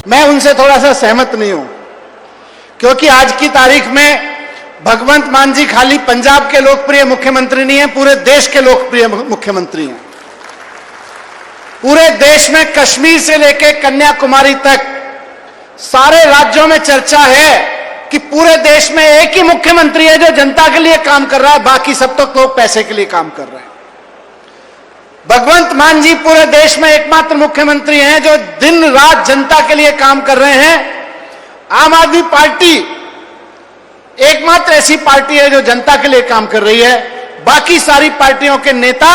मैं उनसे थोड़ा सा सहमत नहीं हूं, क्योंकि आज की तारीख में भगवंत मान जी खाली पंजाब के लोकप्रिय मुख्यमंत्री नहीं है, पूरे देश के लोकप्रिय मुख्यमंत्री हैं। पूरे देश में कश्मीर से लेकर कन्याकुमारी तक सारे राज्यों में चर्चा है कि पूरे देश में एक ही मुख्यमंत्री है जो जनता के लिए काम कर रहा है, बाकी सब तो लोग पैसे के लिए काम कर रहे हैं। भगवंत मान जी पूरे देश में एकमात्र मुख्यमंत्री हैं जो दिन रात जनता के लिए काम कर रहे हैं। आम आदमी पार्टी एकमात्र ऐसी पार्टी है जो जनता के लिए काम कर रही है। बाकी सारी पार्टियों के नेता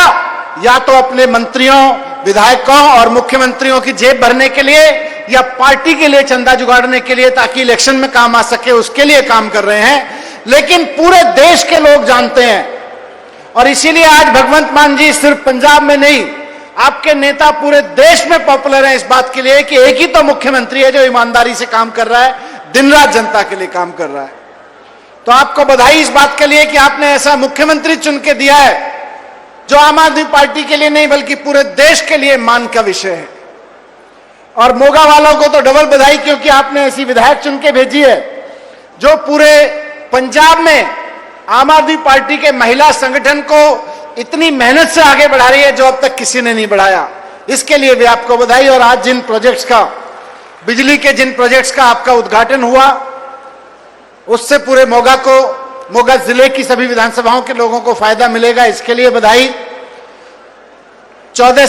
या तो अपने मंत्रियों, विधायकों और मुख्यमंत्रियों की जेब भरने के लिए या पार्टी के लिए चंदा जुगाड़ने के लिए ताकि इलेक्शन में काम आ सके, उसके लिए काम कर रहे हैं। लेकिन पूरे देश के लोग जानते हैं, और इसीलिए आज भगवंत मान जी सिर्फ पंजाब में नहीं, आपके नेता पूरे देश में पॉपुलर हैं इस बात के लिए कि एक ही तो मुख्यमंत्री है जो ईमानदारी से काम कर रहा है, दिन रात जनता के लिए काम कर रहा है। तो आपको बधाई इस बात के लिए कि आपने ऐसा मुख्यमंत्री चुन के दिया है जो आम आदमी पार्टी के लिए नहीं बल्कि पूरे देश के लिए मान का विषय है। और मोगा वालों को तो डबल बधाई, क्योंकि आपने ऐसी विधायक चुन के भेजी है जो पूरे पंजाब में आम आदमी पार्टी के महिला संगठन को इतनी मेहनत से आगे बढ़ा रही है जो अब तक किसी ने नहीं बढ़ाया। इसके लिए भी आपको बधाई। और आज जिन प्रोजेक्ट्स का, बिजली के जिन प्रोजेक्ट्स का आपका उद्घाटन हुआ, उससे पूरे मोगा जिले की सभी विधानसभाओं के लोगों को फायदा मिलेगा, इसके लिए बधाई। 13-14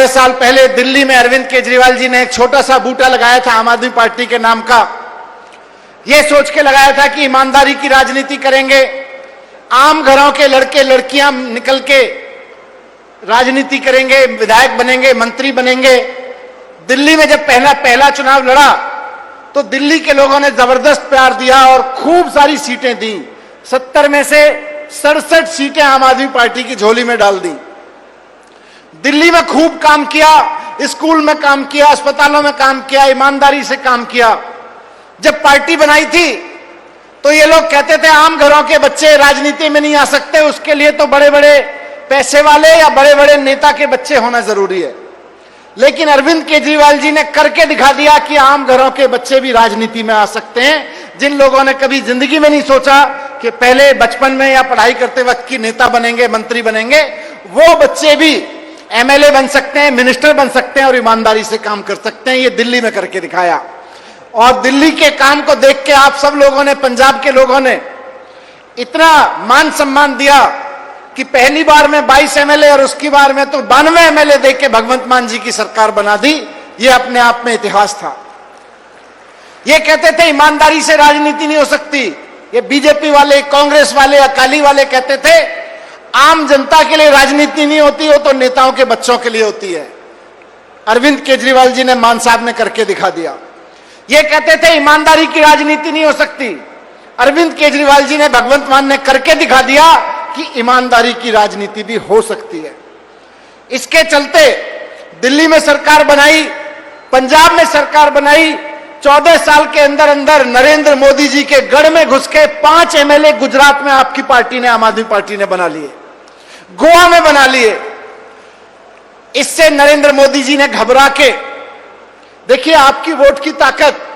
साल पहले दिल्ली में अरविंद केजरीवाल जी ने एक छोटा सा बूटा लगाया था आम आदमी पार्टी के नाम का। यह सोच के लगाया था कि ईमानदारी की राजनीति करेंगे, आम घरों के लड़के लड़कियां निकल के राजनीति करेंगे, विधायक बनेंगे, मंत्री बनेंगे। दिल्ली में जब पहला चुनाव लड़ा तो दिल्ली के लोगों ने जबरदस्त प्यार दिया और खूब सारी सीटें दी। 70 में से 67 सीटें आम आदमी पार्टी की झोली में डाल दी। दिल्ली में खूब काम किया, स्कूल में काम किया, अस्पतालों में काम किया, ईमानदारी से काम किया। जब पार्टी बनाई थी तो ये लोग कहते थे आम घरों के बच्चे राजनीति में नहीं आ सकते, उसके लिए तो बड़े बड़े पैसे वाले या बड़े बड़े नेता के बच्चे होना जरूरी है। लेकिन अरविंद केजरीवाल जी ने करके दिखा दिया कि आम घरों के बच्चे भी राजनीति में आ सकते हैं। जिन लोगों ने कभी जिंदगी में नहीं सोचा कि पहले बचपन में या पढ़ाई करते वक्त की नेता बनेंगे, मंत्री बनेंगे, वो बच्चे भी एमएलए बन सकते हैं, मिनिस्टर बन सकते हैं और ईमानदारी से काम कर सकते हैं। ये दिल्ली में करके दिखाया। और दिल्ली के काम को देख के आप सब लोगों ने, पंजाब के लोगों ने इतना मान सम्मान दिया कि पहली बार में 22 एमएलए और उसकी बार में तो 92 एमएलए देख के भगवंत मान जी की सरकार बना दी। ये अपने आप में इतिहास था। ये कहते थे ईमानदारी से राजनीति नहीं हो सकती। ये बीजेपी वाले, कांग्रेस वाले, अकाली वाले कहते थे आम जनता के लिए राजनीति नहीं होती, वो तो नेताओं के बच्चों के लिए होती है। अरविंद केजरीवाल जी ने, मान साहब ने करके दिखा दिया। ये कहते थे ईमानदारी की राजनीति नहीं हो सकती, अरविंद केजरीवाल जी ने, भगवंत मान ने करके दिखा दिया कि ईमानदारी की राजनीति भी हो सकती है। इसके चलते दिल्ली में सरकार बनाई, पंजाब में सरकार बनाई। 14 साल के अंदर अंदर नरेंद्र मोदी जी के गढ़ में घुस के 5 एमएलए गुजरात में आपकी पार्टी ने, आम आदमी पार्टी ने बना लिए, गोवा में बना लिए। इससे नरेंद्र मोदी जी ने घबरा के, देखिए आपकी वोट की ताकत,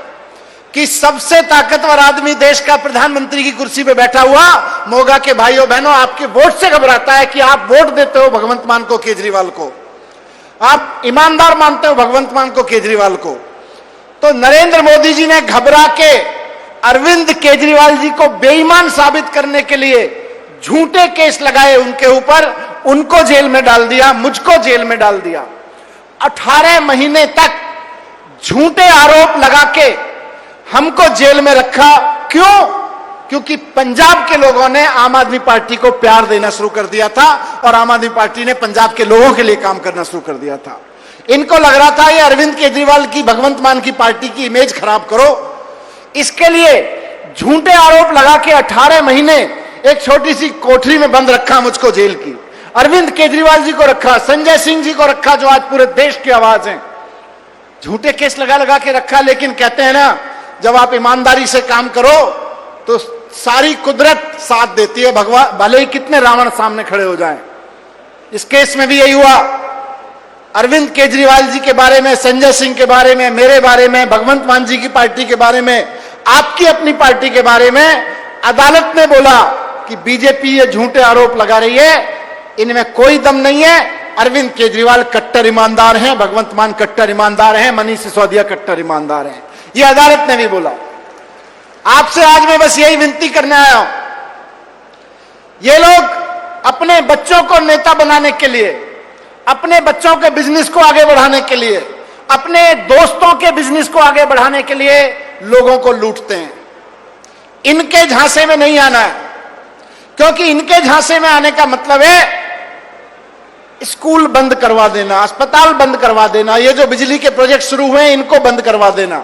कि सबसे ताकतवर आदमी देश का प्रधानमंत्री की कुर्सी पे बैठा हुआ मोगा के भाइयों बहनों आपके वोट से घबराता है कि आप वोट देते हो भगवंत मान को, केजरीवाल को, आप ईमानदार मानते हो भगवंत मान को, केजरीवाल को। तो नरेंद्र मोदी जी ने घबरा के अरविंद केजरीवाल जी को बेईमान साबित करने के लिए झूठे केस लगाए उनके ऊपर, उनको जेल में डाल दिया, मुझको जेल में डाल दिया। 18 महीने तक झूठे आरोप लगा के हमको जेल में रखा। क्यों? क्योंकि पंजाब के लोगों ने आम आदमी पार्टी को प्यार देना शुरू कर दिया था और आम आदमी पार्टी ने पंजाब के लोगों के लिए काम करना शुरू कर दिया था। इनको लग रहा था ये अरविंद केजरीवाल की, भगवंत मान की पार्टी की इमेज खराब करो, इसके लिए झूठे आरोप लगा के 18 महीने एक छोटी सी कोठरी में बंद रखा मुझको जेल की। अरविंद केजरीवाल जी को रखा, संजय सिंह जी को रखा जो आज पूरे देश की आवाज है, झूठे केस लगा लगा के रखा। लेकिन कहते हैं ना, जब आप ईमानदारी से काम करो तो सारी कुदरत साथ देती है, भगवान भले ही कितने रावण सामने खड़े हो जाएं। इस केस में भी यही हुआ। अरविंद केजरीवाल जी के बारे में, संजय सिंह के बारे में, मेरे बारे में, भगवंत मान जी की पार्टी के बारे में, आपकी अपनी पार्टी के बारे में अदालत ने बोला कि बीजेपी ये झूठे आरोप लगा रही है, इनमें कोई दम नहीं है। अरविंद केजरीवाल कट्टर ईमानदार हैं, भगवंत मान कट्टर ईमानदार हैं, मनीष सिसोदिया कट्टर ईमानदार हैं, ये अदालत ने भी बोला। आपसे आज मैं बस यही विनती करने आया हूं, ये लोग अपने बच्चों को नेता बनाने के लिए, अपने बच्चों के बिजनेस को आगे बढ़ाने के लिए, अपने दोस्तों के बिजनेस को आगे बढ़ाने के लिए लोगों को लूटते हैं। इनके झांसे में नहीं आना है, क्योंकि इनके झांसे में आने का मतलब है स्कूल बंद करवा देना, अस्पताल बंद करवा देना, ये जो बिजली के प्रोजेक्ट शुरू हुए हैं इनको बंद करवा देना।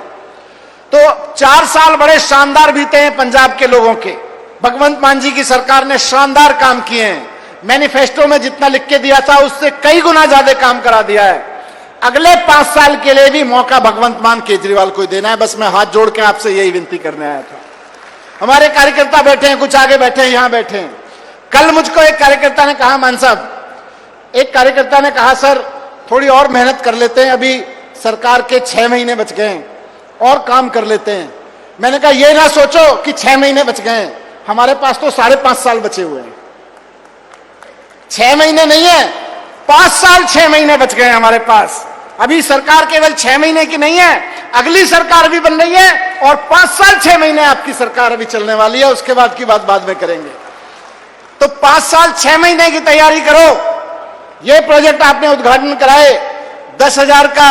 तो 4 साल बड़े शानदार बीते हैं पंजाब के लोगों के। भगवंत मान जी की सरकार ने शानदार काम किए हैं, मैनिफेस्टो में जितना लिख के दिया था उससे कई गुना ज्यादा काम करा दिया है। अगले 5 साल के लिए भी मौका भगवंत मान केजरीवाल को देना है। बस मैं हाथ जोड़ के आपसे यही विनती करने आया था। हमारे कार्यकर्ता बैठे हैं, कुछ आगे बैठे हैं, यहां बैठे हैं। कल मुझको एक कार्यकर्ता ने कहा, मान साहब, एक कार्यकर्ता ने कहा सर थोड़ी और मेहनत कर लेते हैं, अभी सरकार के 6 महीने बच गए हैं और काम कर लेते हैं। मैंने कहा ये ना सोचो कि 6 महीने बच गए हैं, हमारे पास तो 5.5 साल बचे हुए हैं। 6 महीने नहीं है, 5 साल 6 महीने बच गए हैं हमारे पास। अभी सरकार केवल 6 महीने की नहीं है, अगली सरकार भी बन रही है और 5 साल 6 महीने आपकी सरकार अभी चलने वाली है, उसके बाद की बात बाद में करेंगे। तो 5 साल 6 महीने की तैयारी करो। ये प्रोजेक्ट आपने उद्घाटन कराए, 10,000 का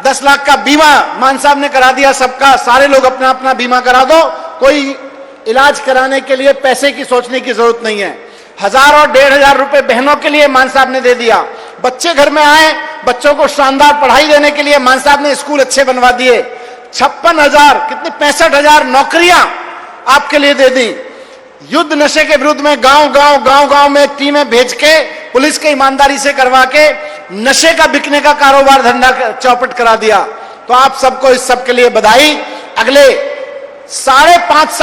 10 लाख का बीमा मान साहब ने करा दिया सबका। सारे लोग अपना अपना बीमा करा दो, कोई इलाज कराने के लिए पैसे की सोचने की जरूरत नहीं है। 1,000 और 1,500 रुपए बहनों के लिए मान साहब ने दे दिया। बच्चे घर में आए, बच्चों को शानदार पढ़ाई देने के लिए मान साहब ने स्कूल अच्छे बनवा दिए। 56,000 कितनी 65,000 नौकरियां आपके लिए दे दी। युद्ध नशे के विरुद्ध में गांव में टीमें भेज के पुलिस के ईमानदारी से करवा के नशे का बिकने का कारोबार धंधा चौपट करा दिया। तो आप सबको इस सब के लिए बधाई। अगले 5.5 साल